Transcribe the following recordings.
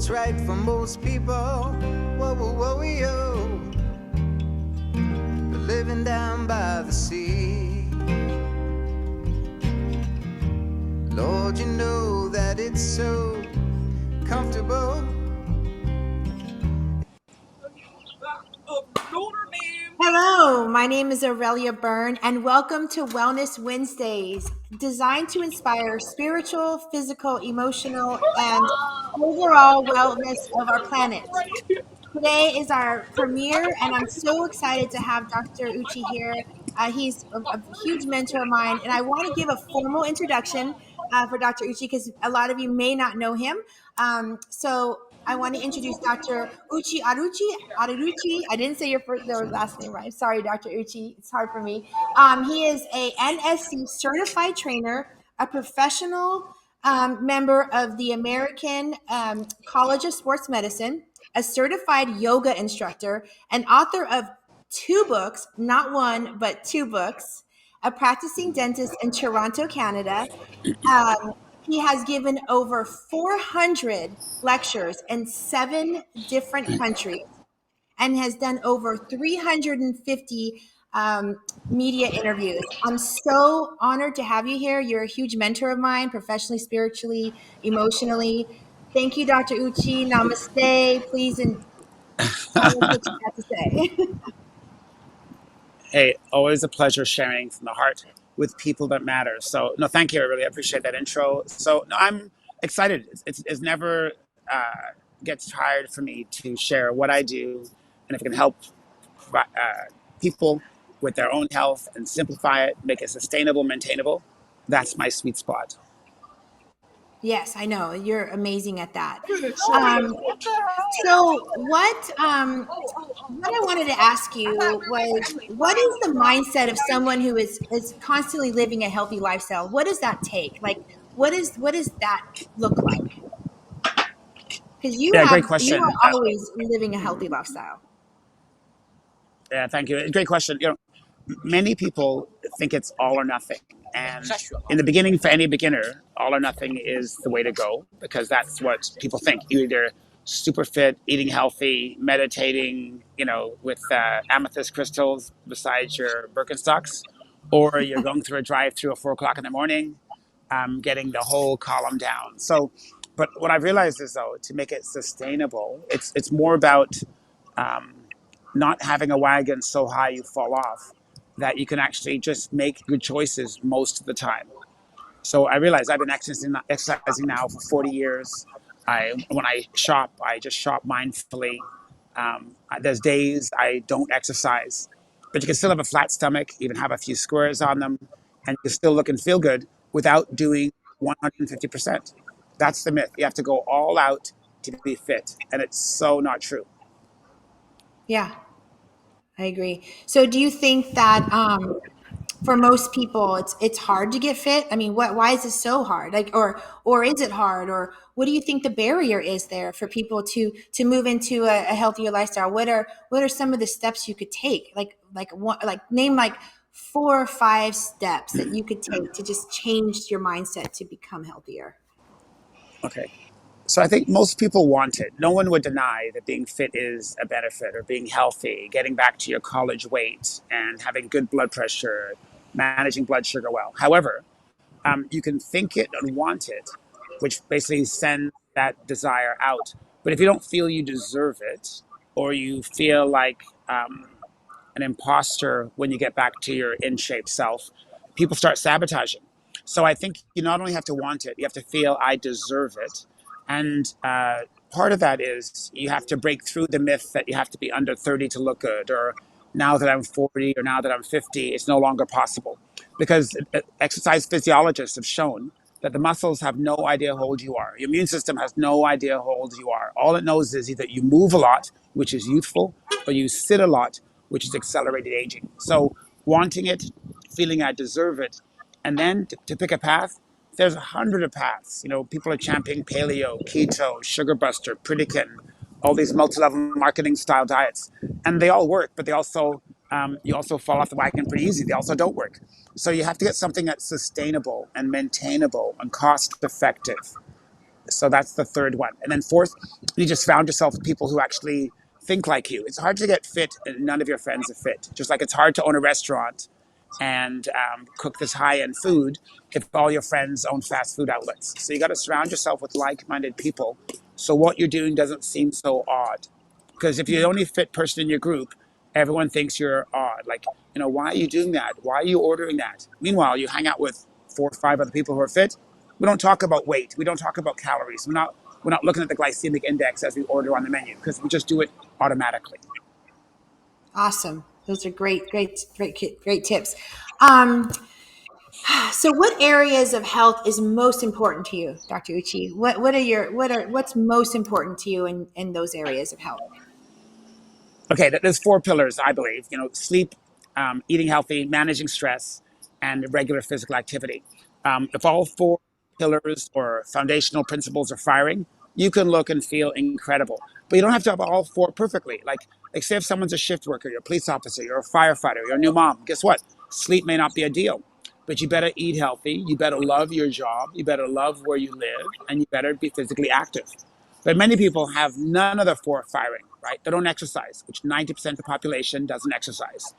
what's right for most people. Whoa, whoa, whoa, yo. Living down by the sea. Lord, you know that it's so comfortable. Hello, my name is Aurelia Byrne, and welcome to Wellness Wednesdays, designed to inspire spiritual, physical, emotional, and overall wellness of our planet. Today is our premiere, and I'm so excited to have Dr. Uche here. He's a huge mentor of mine, and I want to give a formal introduction for Dr. Uche because a lot of you may not know him. So I want to introduce Dr. Uche Odiatu. I didn't say your last name right. Sorry, Dr. Uche. It's hard for me. He is a NSC certified trainer, a professional member of the American College of Sports Medicine, a certified yoga instructor, and author of 2 books, not one, but 2 books, a practicing dentist in Toronto, Canada. Um, he has given over 400 lectures in 7 different countries and has done over 350 media interviews. I'm so honored to have you here. You're a huge mentor of mine, professionally, spiritually, emotionally. Thank you, Dr. Uche. Namaste. Please and tell us what you have to say. Hey, always a pleasure sharing from the heart with people that matter. So, no, thank you. I really appreciate that intro. So, no, I'm excited. It's never gets tired for me to share what I do, and if it can help people with their own health and simplify it, make it sustainable, maintainable, that's my sweet spot. Yes, I know. You're amazing at that. Um, what I wanted to ask you was, what is the mindset of someone who is constantly living a healthy lifestyle? What does that take? Like, what does that look like? Because Yeah, great you question. are always living a healthy lifestyle. Yeah, thank you. Great question. Many people think it's all or nothing. And in the beginning, for any beginner, all or nothing is the way to go because that's what people think. You either super fit, eating healthy, meditating, with amethyst crystals besides your Birkenstocks, or you're going through a drive-through at 4 o'clock in the morning, getting the whole column down. So, but what I've realized is though, to make it sustainable, it's more about um, not having a wagon so high you fall off that you can actually just make good choices most of the time. So I realize I've been exercising now for 40 years. When I shop, I just shop mindfully. There's days I don't exercise, but you can still have a flat stomach, even have a few squares on them, and you still look and feel good without doing 150%. That's the myth. You have to go all out to be fit, and it's so not true. Yeah, I agree. So, do you think that for most people it's hard to get fit? I mean, why is it so hard? Like, or is it hard? Or what do you think the barrier is there for people to move into a healthier lifestyle? What are some of the steps you could take? Name like 4 or 5 steps that you could take to just change your mindset to become healthier. Okay. So I think most people want it. No one would deny that being fit is a benefit, or being healthy, getting back to your college weight and having good blood pressure, managing blood sugar well. However, you can think it and want it, which basically sends that desire out. But if you don't feel you deserve it, or you feel like an imposter when you get back to your in shape self, people start sabotaging. So I think you not only have to want it, you have to feel I deserve it. And part of that is you have to break through the myth that you have to be under 30 to look good, or now that I'm 40, or now that I'm 50, it's no longer possible. Because exercise physiologists have shown that the muscles have no idea how old you are. Your immune system has no idea how old you are. All it knows is either you move a lot, which is youthful, or you sit a lot, which is accelerated aging. So wanting it, feeling I deserve it, and then to pick a path, there's 100 of paths. People are championing paleo, keto, sugar buster, Pritikin, all these multi-level marketing style diets, and they all work, but they also you also fall off the wagon pretty easy. They also don't work. So you have to get something that's sustainable and maintainable and cost effective. So that's the third one. And then fourth, you just found yourself with people who actually think like you. It's hard to get fit and none of your friends are fit. Just like it's hard to own a restaurant and cook this high-end food if all your friends own fast food outlets. So you got to surround yourself with like-minded people so what you're doing doesn't seem so odd. Because if you're the only fit person in your group, everyone thinks you're odd. Like, why are you doing that? Why are you ordering that? Meanwhile, you hang out with 4 or 5 other people who are fit. We don't talk about weight. We don't talk about calories. We're not looking at the glycemic index as we order on the menu because we just do it automatically. Awesome. Those are great tips. Um, so what areas of health is most important to you, Dr. Uche? What's most important to you in those areas of health? Okay, there's 4 pillars, I believe. Sleep, eating healthy, managing stress, and regular physical activity. If all 4 pillars or foundational principles are firing, you can look and feel incredible. But you don't have to have all 4 perfectly. Like say if someone's a shift worker, you're a police officer, you're a firefighter, you're a new mom. Guess what? Sleep may not be ideal, but you better eat healthy. You better love your job. You better love where you live, and you better be physically active. But many people have none of the 4 firing, right? They don't exercise, which 90% of the population doesn't exercise.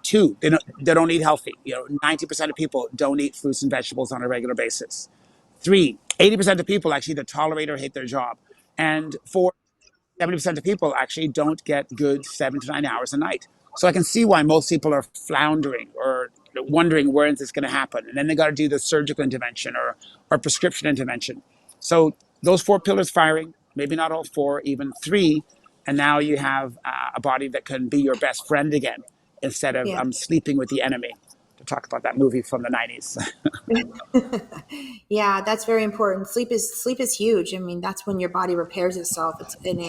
2, they don't eat healthy. 90% of people don't eat fruits and vegetables on a regular basis. 3, 80% of people actually either tolerate or hate their job. And 4, 70% of people actually don't get good 7 to 9 hours a night. So I can see why most people are floundering or wondering where is this going to happen. And then they got to do the surgical intervention or prescription intervention. So those 4 pillars firing, maybe not all 4, even 3. And now you have a body that can be your best friend again instead of Yeah. sleeping with the enemy. To talk about that movie from the 90s. Yeah, that's very important. Sleep is huge. I mean, that's when your body repairs itself. And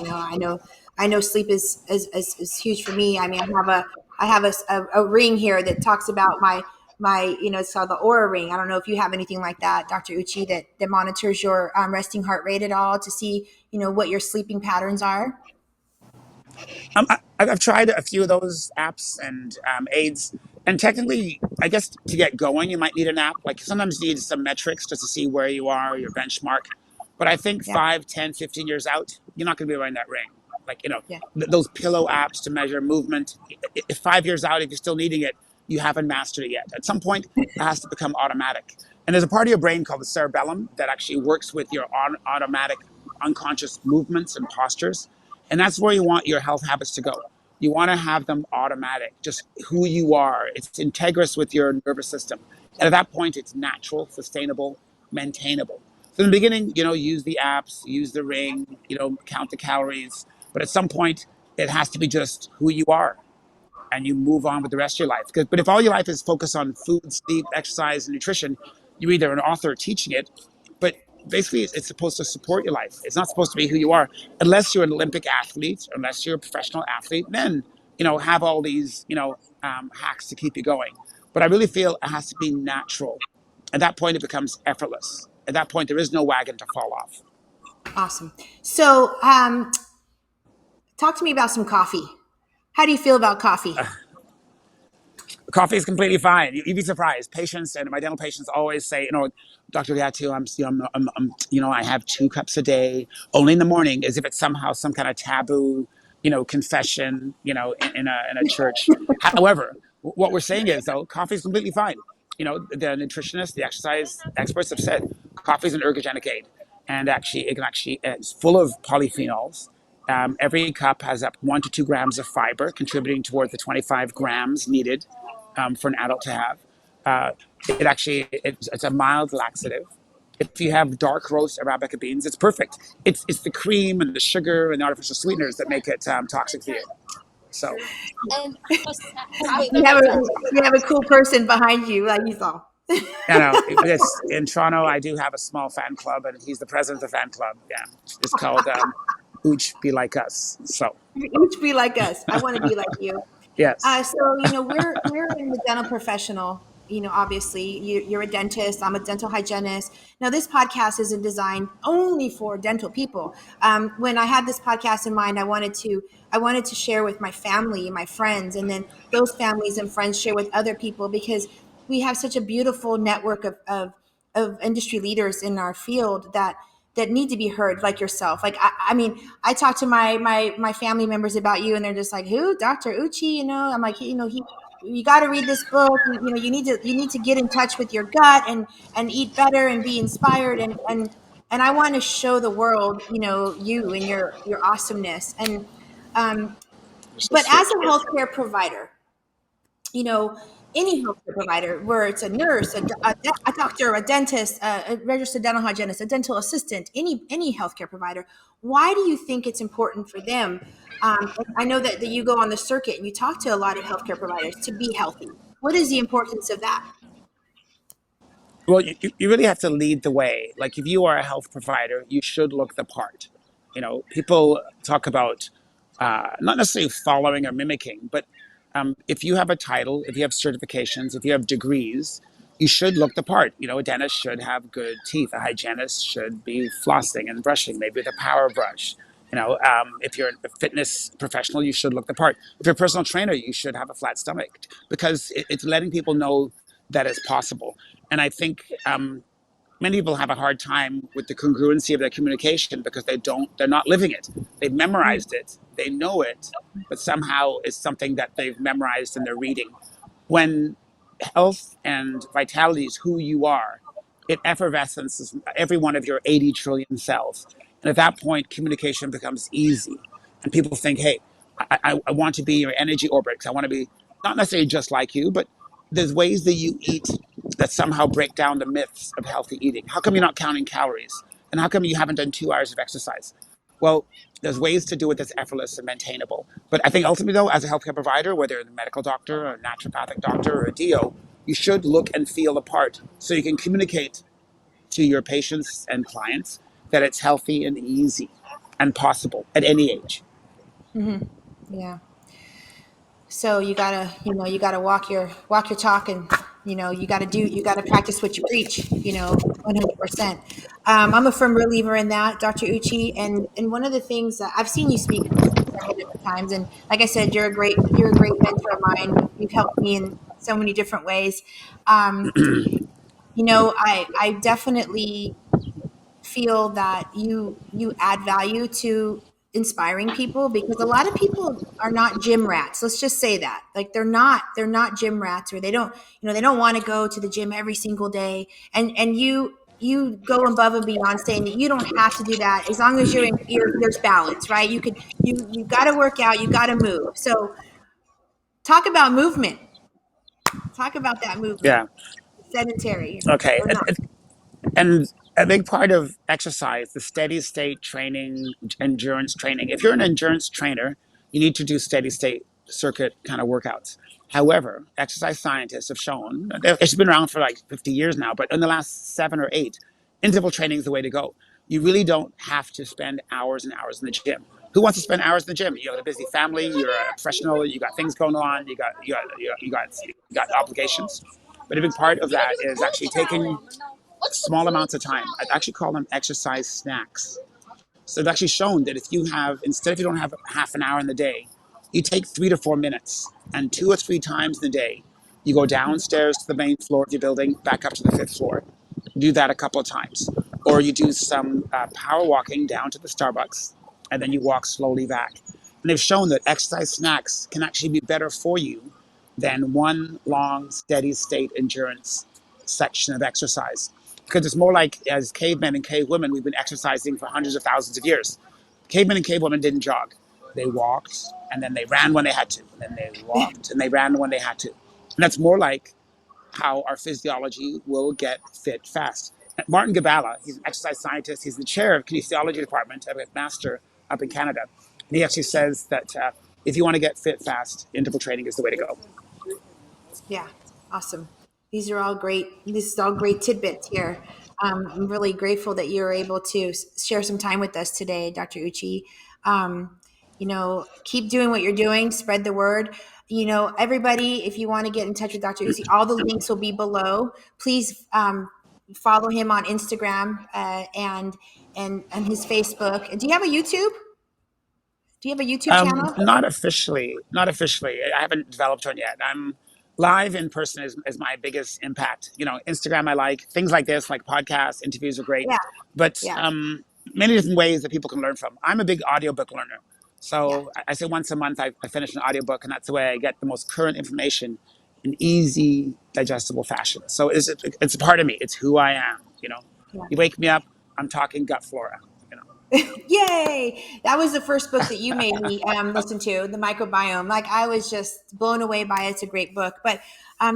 I know sleep is huge for me. I mean, I have a ring here that talks about my it's called the Aura ring. I don't know if you have anything like that, Dr. Uchi, that monitors your resting heart rate at all to see what your sleeping patterns are. I've tried a few of those apps and aids, and technically, I guess to get going, you might need an app. Like sometimes you need some metrics just to see where you are, your benchmark. But I think Yeah, 5, 10, 15 years out, you're not going to be wearing that ring. Like, yeah, those pillow apps to measure movement. If 5 years out, if you're still needing it, you haven't mastered it yet. At some point, it has to become automatic. And there's a part of your brain called the cerebellum that actually works with your automatic unconscious movements and postures. And that's where you want your health habits to go. You want to have them automatic, just who you are. It's integrous with your nervous system. And at that point, it's natural, sustainable, maintainable. So in the beginning, use the apps, use the ring, count the calories. But at some point, it has to be just who you are and you move on with the rest of your life. But if all your life is focused on food, sleep, exercise, and nutrition, you're either an author teaching it, but basically it's supposed to support your life. It's not supposed to be who you are, unless you're an Olympic athlete, unless you're a professional athlete. Then have all these hacks to keep you going. But I really feel it has to be natural. At that point, it becomes effortless. At that point, there is no wagon to fall off. awesome. So, talk to me about some coffee. How do you feel about coffee? Coffee is completely fine. You'd be surprised. Patients and my dental patients always say, Dr. Odiatu, I have 2 cups a day, only in the morning, as if it's somehow some kind of taboo, confession, in a church. However, what we're saying is though, coffee is completely fine. The nutritionists, the exercise experts have said coffee is an ergogenic aid, and it's full of polyphenols. Every cup has up 1 to 2 grams of fiber, contributing towards the 25 grams needed for an adult to have. Uh, it's a mild laxative. If you have dark roast Arabica beans, it's perfect. It's the cream and the sugar and the artificial sweeteners that make it toxic for you. So, You have a cool person behind you, like you saw. this in Toronto, I do have a small fan club, and he's the president of the fan club. Yeah, it's called Uche Be Like Us. So, Each be like us. I want to be like you. yes. We're in the dental professional. Obviously, you're a dentist. I'm a dental hygienist. Now, this podcast isn't designed only for dental people. When I had this podcast in mind, I wanted to share with my family, my friends, and then those families and friends share with other people because we have such a beautiful network of industry leaders in our field that need to be heard, like yourself. Like I mean, I talk to my family members about you, and they're just like, "Who, Dr. Uchi?" You know, I'm like, he. You got to read this book. You need to get in touch with your gut and eat better and be inspired and I want to show the world, you and your awesomeness. And um, You're so but as sweet. a healthcare provider, you know, any healthcare provider, where it's a nurse, a doctor, a dentist, a registered dental hygienist, a dental assistant, any healthcare provider, why do you think it's important for them? I know that you go on the circuit and you talk to a lot of healthcare providers to be healthy. What is the importance of that? Well, you really have to lead the way. Like if you are a health provider, you should look the part. People talk about not necessarily following or mimicking, but if you have a title, if you have certifications, if you have degrees, you should look the part. A dentist should have good teeth. A hygienist should be flossing and brushing, maybe with a power brush. If you're a fitness professional, you should look the part. If you're a personal trainer, you should have a flat stomach because it's letting people know that it's possible. And I think many people have a hard time with the congruency of their communication because they're not living it. They've memorized it, they know it, but somehow it's something that they've memorized and they're reading. When health and vitality is who you are, it effervesces every one of your 80 trillion cells. And at that point, communication becomes easy. And people think, hey, I want to be your energy orbit because I want to be not necessarily just like you, but there's ways that you eat that somehow break down the myths of healthy eating. How come you're not counting calories? And how come you haven't done 2 hours of exercise? Well, there's ways to do it that's effortless and maintainable. But I think ultimately, though, as a healthcare provider, whether you're a medical doctor or a naturopathic doctor or a DO, you should look and feel the part so you can communicate to your patients and clients that it's healthy and easy and possible at any age. Yeah. So you gotta walk your talk, and you gotta practice what you preach. 100%. I'm a firm believer in that, Dr. Uchi. And one of the things that I've seen you speak several different times, and like I said, you're a great mentor of mine. You've helped me in so many different ways. Um, I definitely feel that you add value to inspiring people, because a lot of people are not gym rats. Let's just say that. Like they're not gym rats, or they don't want to go to the gym every single day. And you go above and beyond, saying that you don't have to do that as long as there's balance, right? You got to work out, you got to move. So talk about movement. Talk about that movement. Yeah. Sedentary Okay. or not. And a big part of exercise, the steady state training, endurance training. If you're an endurance trainer, you need to do steady state circuit kind of workouts. However, exercise scientists have shown, it's been around for like 50 years now, but in the last 7 or 8, interval training is the way to go. You really don't have to spend hours and hours in the gym. Who wants to spend hours in the gym? You have a busy family, you're a professional, you got things going on, you got obligations. But a big part of that is actually taking small amounts of time. I'd actually call them exercise snacks. So they've actually shown that instead if you don't have half an hour in the day, you take 3 to 4 minutes, and 2 or 3 times in the day, you go downstairs to the main floor of your building, back up to the 5th floor. Do that a couple of times. Or you do some power walking down to the Starbucks, and then you walk slowly back. And they've shown that exercise snacks can actually be better for you than one long, steady state endurance section of exercise. Because it's more like, as cavemen and cavewomen, we've been exercising for hundreds of thousands of years. Cavemen and cavewomen didn't jog. They walked, and then they ran when they had to. And then they walked, and they ran when they had to. And that's more like how our physiology will get fit fast. Martin Gabala, he's an exercise scientist. He's the chair of kinesiology department at Master up in Canada. And he actually says that if you want to get fit fast, interval training is the way to go. Yeah, awesome. This is all great tidbits here. I'm really grateful that you were able to share some time with us today, Dr. Uchi. Keep doing what you're doing, spread the word. Everybody, if you want to get in touch with Dr. Uchi, all the links will be below. Please follow him on Instagram and his Facebook. Do you have a YouTube? Do you have a YouTube channel? Not officially. Not officially. I haven't developed one yet. Live in person is my biggest impact. Instagram I like, things like this, like podcasts, interviews are great, Yeah, but yeah, many different ways that people can learn from. I'm a big audiobook learner. yeah. So I say once a month I finish an audiobook, and that's the way I get the most current information in easy, digestible fashion. So it's a part of me. It's who I am. Yeah. You wake me up, I'm talking gut flora. You know. Yay! That was the first book that you made me listen to, the microbiome. Like I was just blown away by it. It's a great book. But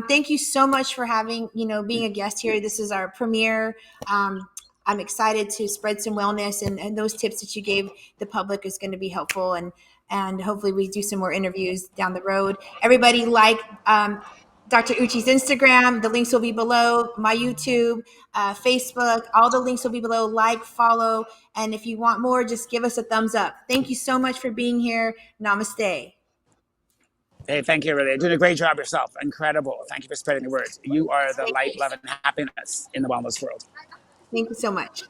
thank you so much for having, being a guest here. This is our premiere. I'm excited to spread some wellness, and those tips that you gave the public is going to be helpful. And hopefully we do some more interviews down the road. Everybody like Dr. Uchi's Instagram. The links will be below. My YouTube, Facebook, all the links will be below. Like, follow, and if you want more, just give us a thumbs up. Thank you so much for being here. Namaste. Hey, thank you, Aurelia. You're doing a great job yourself. Incredible. Thank you for spreading the word. You are the light, love, and happiness in the wellness world. Thank you so much.